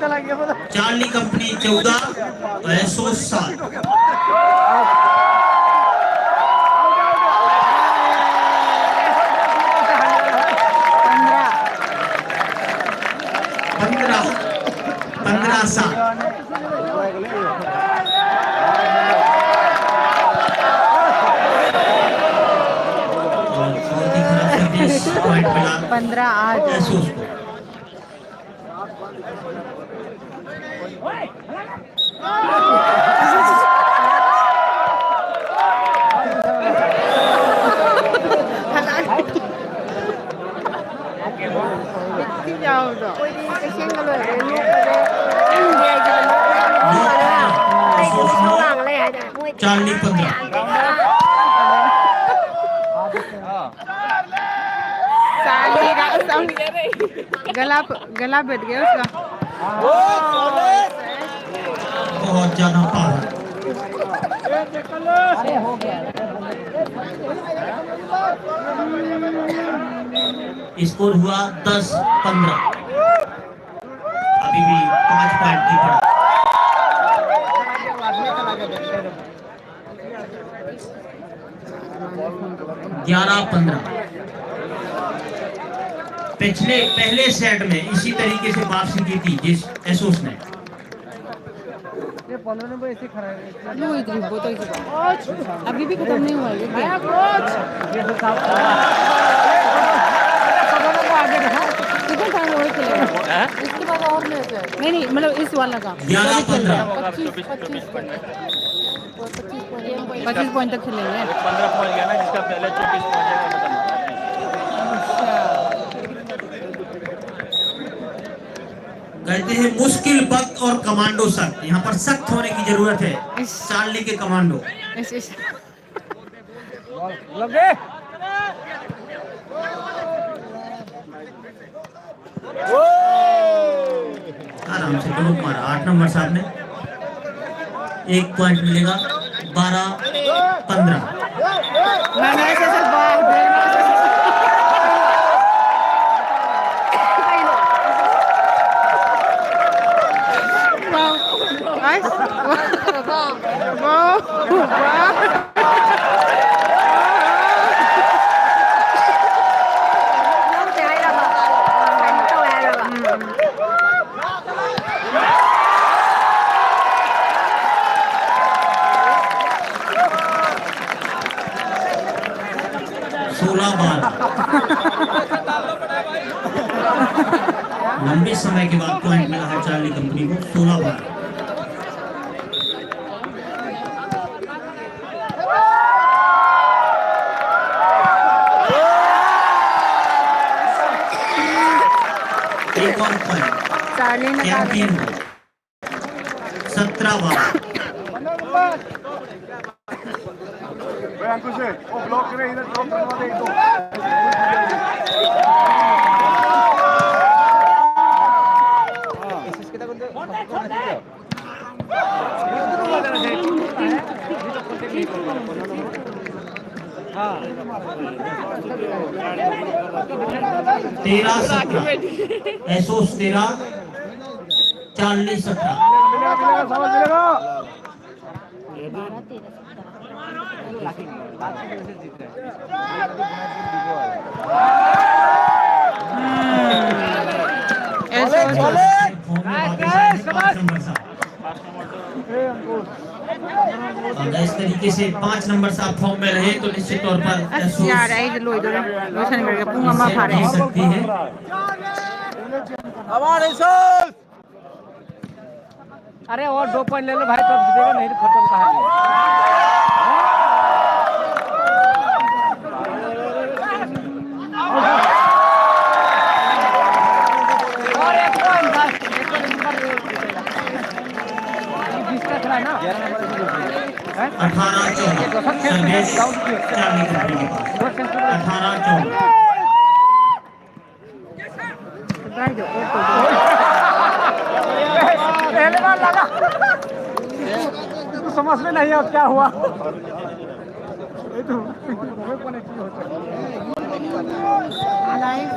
Charlie company 14 और Asus 7। पंद्रह 7। Point मिला 15-8 एसोस को। चार्ली 15। गला बैठ गया उसका। बहुत ज्यादा पावर। स्कोर हुआ 10-15। अभी भी 5 पॉइंट की बढ़त। 11-15। पहले सेट में इसी तरीके से वापसी की थी जिस एसोस ने। अभी भी खत्म नहीं हुआ है। कितने टाइम और खेलेगा? इसके बाद और मैच है। नहीं मतलब इस वाला का 11-15। 25 पॉइंट तक खेलेंगे। 15 पहुंच गया ना, जिसका पहले 24 पहुंचेगा खत्म। कहते हैं मुश्किल वक्त और कमांडो सख्त। यहाँ पर सख्त होने की जरूरत है चार्ली के कमांडो। आराम से ब्लॉक मारा 8 नंबर साहब ने। 1 पॉइंट मिलेगा। 12-15। लंबे समय के बाद पॉइंट मिला है चार्ली कंपनी को। 16 बार। एक और पॉइंट चैंपियन को 17 बार। Asus 13, Charlie 17। इस तरीके से 5 नंबर साहब फॉर्म में रहे तो निश्चित तौर पर सकती है। अरे और 2 पॉइंट ले लो भाई, तब जीतेगा, नहीं तो खत्म कहानी। और 1 पॉइंट बस, 18 बार लगा तो समझ में नहीं अब क्या हुआ।